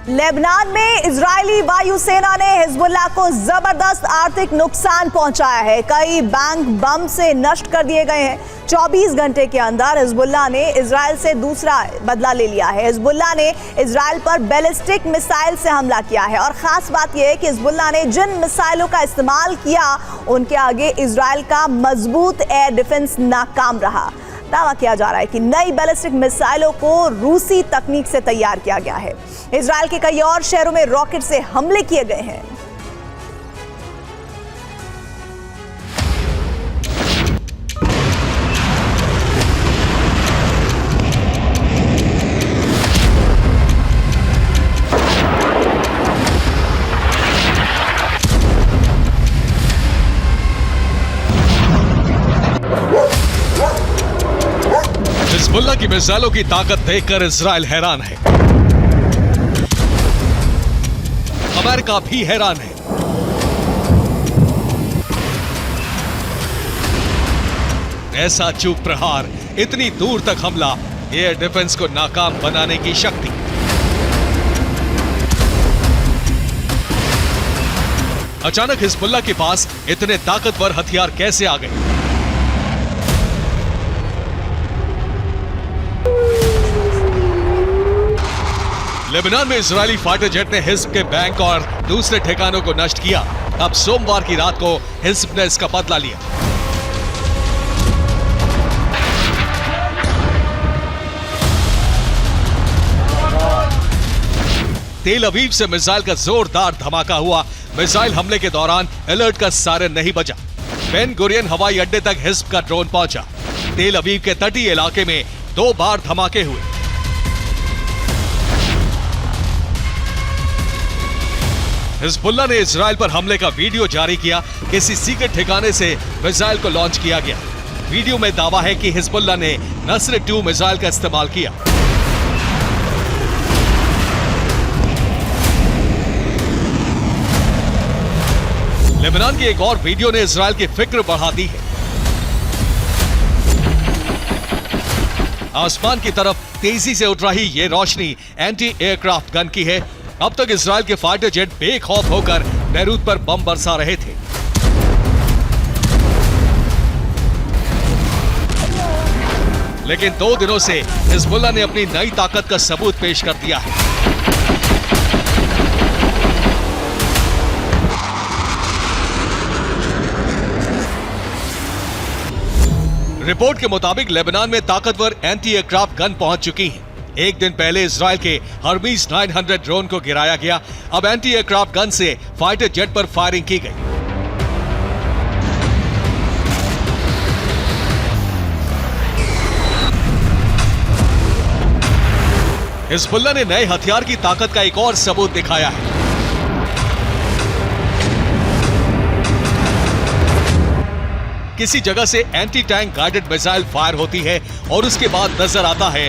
Lebanon में Israeli वायुसेना ने हिजबुल्लाह को जबरदस्त आर्थिक नुकसान पहुंचाया है। कई बैंक बम से नष्ट कर दिए गए हैं। 24 घंटे के अंदर हिजबुल्लाह ने इजराइल से दूसरा बदला ले लिया है। हिजबुल्लाह ने इजराइल पर बैलिस्टिक मिसाइल से हमला किया है और खास बात यह है कि हिजबुल्लाह ने जिन मिसाइलों का इस्तेमाल किया उनके आगे इजराइल का मजबूत एयर डिफेंस नाकाम रहा। दावा किया जा रहा है कि नई बैलिस्टिक मिसाइलों को रूसी तकनीक से तैयार किया गया है। इजराइल के कई और शहरों में रॉकेट से हमले किए गए हैं। हिजबुल्लाह की मिसाइलों की ताकत देखकर इजराइल हैरान है। अमेरिका भी हैरान है। ऐसा चूक प्रहार, इतनी दूर तक हमला, एयर डिफेंस को नाकाम बनाने की शक्ति। अचानक हिजबुल्लाह के पास इतने ताकतवर हथियार कैसे आ गए? लेबनान में इजरायली फाइटर जेट ने हिज्ब के बैंक और दूसरे ठिकानों को नष्ट किया। अब सोमवार की रात को हिज्ब ने इसका बदला लिया। तेल अवीव से मिसाइल का जोरदार धमाका हुआ। मिसाइल हमले के दौरान अलर्ट का सायरन नहीं बजा। बेन गुरियन हवाई अड्डे तक हिज्ब का ड्रोन पहुंचा। तेल अवीव के तटीय इलाके में 2 बार धमाके हुए। हिजबुल्लाह ने इजराइल पर हमले का वीडियो जारी किया। किसी सीक्रेट ठिकाने से मिसाइल को लॉन्च किया गया। वीडियो में दावा है कि हिजबुल्लाह ने नस्र 2 मिसाइल का इस्तेमाल किया। लेबनान की एक और वीडियो ने इजराइल की फिक्र बढ़ा दी है। आसमान की तरफ तेजी से उठ रही ये रोशनी एंटी एयरक्राफ्ट गन की है। अब तक इजराइल के फाइटर जेट बेखौफ होकर बैरूत पर बम बरसा रहे थे। लेकिन 2 दिनों से हिजबुल्लाह ने अपनी नई ताकत का सबूत पेश कर दिया है। रिपोर्ट के मुताबिक लेबनान में ताकतवर एंटी एयरक्राफ्ट गन पहुंच चुकी हैं। एक दिन पहले इजराइल के हर्मीज 900 ड्रोन को गिराया गया। अब एंटी एयरक्राफ्ट गन से फाइटर जेट पर फायरिंग की गई। हिजबुल्लाह ने नए हथियार की ताकत का एक और सबूत दिखाया है। किसी जगह से anti tank guided missile fire होती है और उसके बाद नजर आता है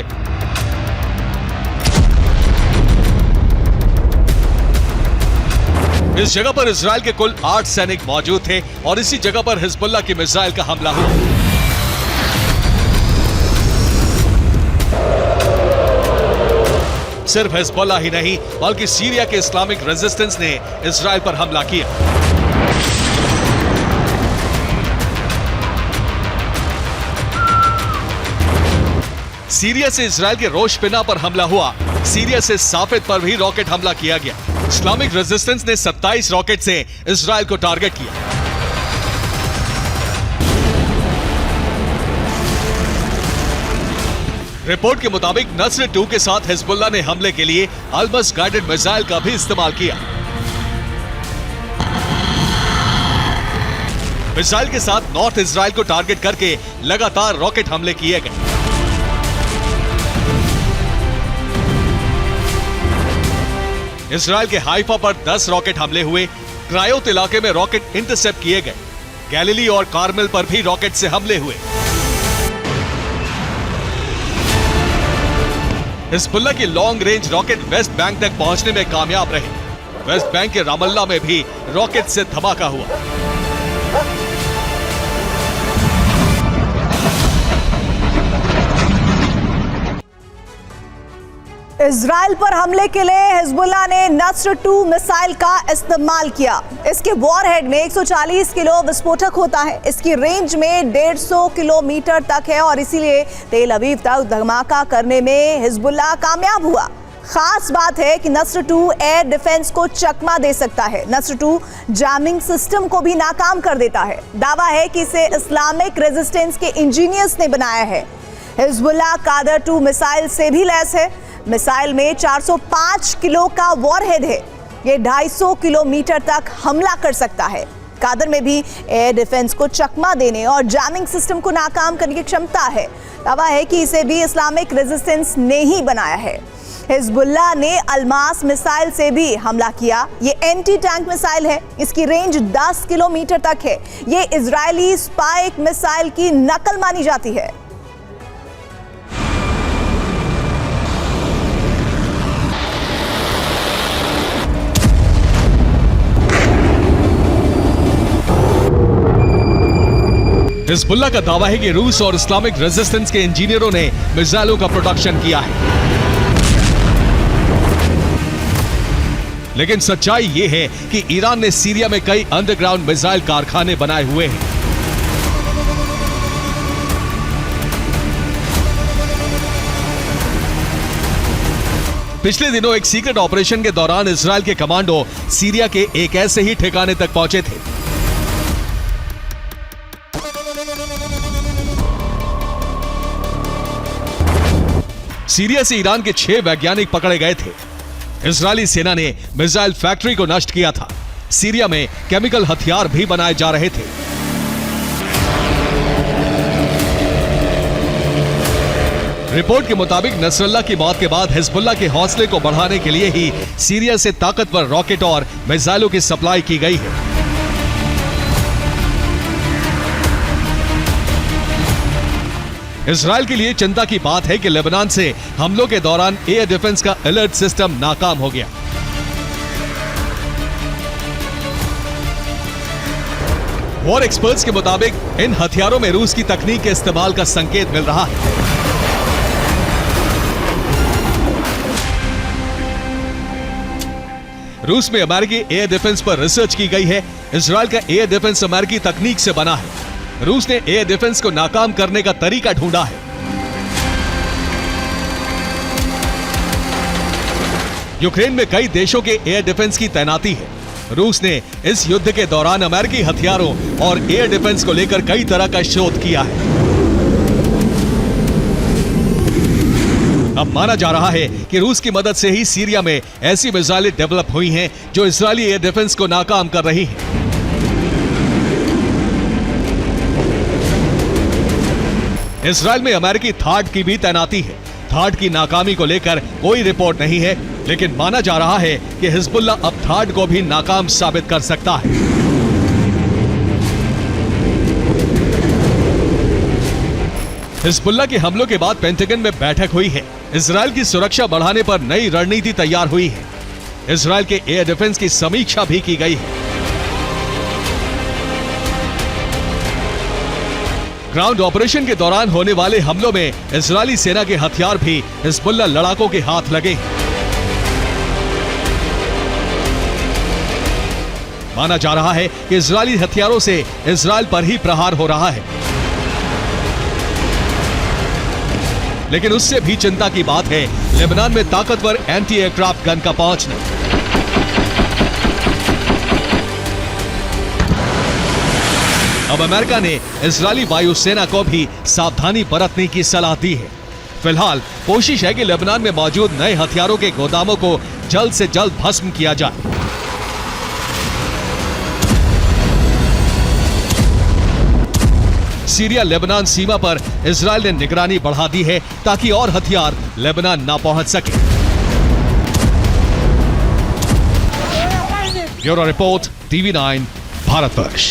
इस जगह पर इजराइल के कुल 8 सैनिक मौजूद थे और इसी जगह पर हिजबुल्लाह की मिसाइल का हमला हुआ। सिर्फ हिजबुल्लाह ही नहीं बल्कि सीरिया के इस्लामिक रेजिस्टेंस ने इजराइल पर हमला किया। सीरिया से इजराइल के रोशपिना पर हमला हुआ। सीरिया से साफेद पर भी रॉकेट हमला किया गया। इस्लामिक रेजिस्टेंस ने 27 रॉकेट से इजराइल को टारगेट किया। रिपोर्ट के मुताबिक नस्र 2 के साथ हिजबुल्लाह ने हमले के लिए अल्मस गाइडेड मिसाइल का भी इस्तेमाल किया। मिसाइल के साथ नॉर्थ इजराइल को टारगेट करके लगातार रॉकेट हमले किए गए। इजराइल के हाइफा पर 10 रॉकेट हमले हुए। क्रायोत इलाके में रॉकेट इंटरसेप्ट किए गए। गैलिली और कार्मेल पर भी रॉकेट से हमले हुए। हिजबुल्लाह की long range rocket West Bank तक पहुंचने में कामयाब रहे। वेस्ट बैंक के रामल्ला में भी रॉकेट से धमाका हुआ। इजराइल पर हमले के लिए हिजबुल्लाह ने नस्र 2 मिसाइल का इस्तेमाल किया। इसके वॉरहेड में 140 किलो विस्फोटक होता है। इसकी रेंज में 150 किलोमीटर तक है और इसीलिए तेल अवीव तक धमाका करने में हिजबुल्लाह कामयाब हुआ। खास बात है कि नस्र 2 एयर डिफेंस को चकमा दे सकता है। नस्र 2 जैमिंग सिस्टम को भी नाकाम कर देता है। दावा है कि इसे इस्लामिक रेजिस्टेंस के इंजीनियर्स ने बनाया है। हिजबुल्लाह कादर 2 मिसाइल से भी लैस है। मिसाइल में 405 किलो का वॉरहेड है। ये 250 किलोमीटर तक हमला कर सकता है। कादर में भी एयर डिफेंस को चकमा देने और जैमिंग सिस्टम को नाकाम करने की क्षमता है। दावा है कि इसे भी इस्लामिक रेजिस्टेंस ने ही बनाया है। हिजबुल्लाह ने अलमास मिसाइल से भी हमला किया। ये एंटी टैंक मिसाइल है। इसकी रेंज 10 किलोमीटर तक है। ये इजरायली स्पाइक मिसाइल की नकल मानी जाती है। हिजबुल्लाह का दावा है कि रूस और इस्लामिक रेजिस्टेंस के इंजीनियरों ने मिसाइलों का प्रोडक्शन किया है, लेकिन सच्चाई यह है कि ईरान ने सीरिया में कई अंडरग्राउंड मिसाइल कारखाने बनाए हुए हैं। पिछले दिनों एक सीक्रेट ऑपरेशन के दौरान इजरायल के कमांडो सीरिया के एक ऐसे ही ठिकाने तक पहुंचे थे। सीरिया से ईरान के 6 वैज्ञानिक पकड़े गए थे। इजरायली सेना ने मिसाइल फैक्ट्री को नष्ट किया था। सीरिया में केमिकल हथियार भी बनाए जा रहे थे। रिपोर्ट के मुताबिक नसरल्लाह की मौत के बाद हिजबुल्लाह के हौसले को बढ़ाने के लिए ही सीरिया से ताकतवर रॉकेट और मिसाइलों की सप्लाई की गई है। इजरायल के लिए चिंता की बात है कि लेबनान से हमलों के दौरान एयर डिफेंस का अलर्ट सिस्टम नाकाम हो गया। वॉर एक्सपर्ट्स के मुताबिक इन हथियारों में रूस की तकनीक के इस्तेमाल का संकेत मिल रहा है। रूस में अमेरिकी एयर डिफेंस पर रिसर्च की गई है। इजरायल का एयर डिफेंस अमेरिकी तकनीक से बना है। रूस ने एयर डिफेंस को नाकाम करने का तरीका ढूंढा है। यूक्रेन में कई देशों के एयर डिफेंस की तैनाती है। रूस ने इस युद्ध के दौरान अमेरिकी हथियारों और एयर डिफेंस को लेकर कई तरह का शोध किया है। अब माना जा रहा है कि रूस की मदद से ही सीरिया में ऐसी मिसाइलें डेवलप हुई हैं जो इजरायली एयर डिफेंस को नाकाम कर रही हैं। इजरायल में अमेरिकी थाड की भी तैनाती है। थाड की नाकामी को लेकर कोई रिपोर्ट नहीं है, लेकिन माना जा रहा है कि हिजबुल्लाह अब थाड को भी नाकाम साबित कर सकता है। हिजबुल्लाह के हमलों के बाद पेंटागन में बैठक हुई है। इजरायल की सुरक्षा बढ़ाने पर नई रणनीति तैयार हुई है। इजरायल के एयर डिफेंस की समीक्षा भी की गई है। ग्राउंड ऑपरेशन के दौरान होने वाले हमलों में इजरायली सेना के हथियार भी हिजबुल्लाह लड़ाकों के हाथ लगे। माना जा रहा है कि इजरायली हथियारों से इजरायल पर ही प्रहार हो रहा है, लेकिन उससे भी चिंता की बात है लेबनान में ताकतवर एंटी एयरक्राफ्ट गन का पहुंचना। अब अमेरिका ने इजरायली वायुसेना को भी सावधानी बरतने की सलाह दी है। फिलहाल कोशिश है कि लेबनान में मौजूद नए हथियारों के गोदामों को जल्द से जल्द भस्म किया जाए। सीरिया लेबनान सीमा पर इजरायल ने निगरानी बढ़ा दी है ताकि और हथियार लेबनान ना पहुंच सके। Bureau report, TV9 Bharatvarsh.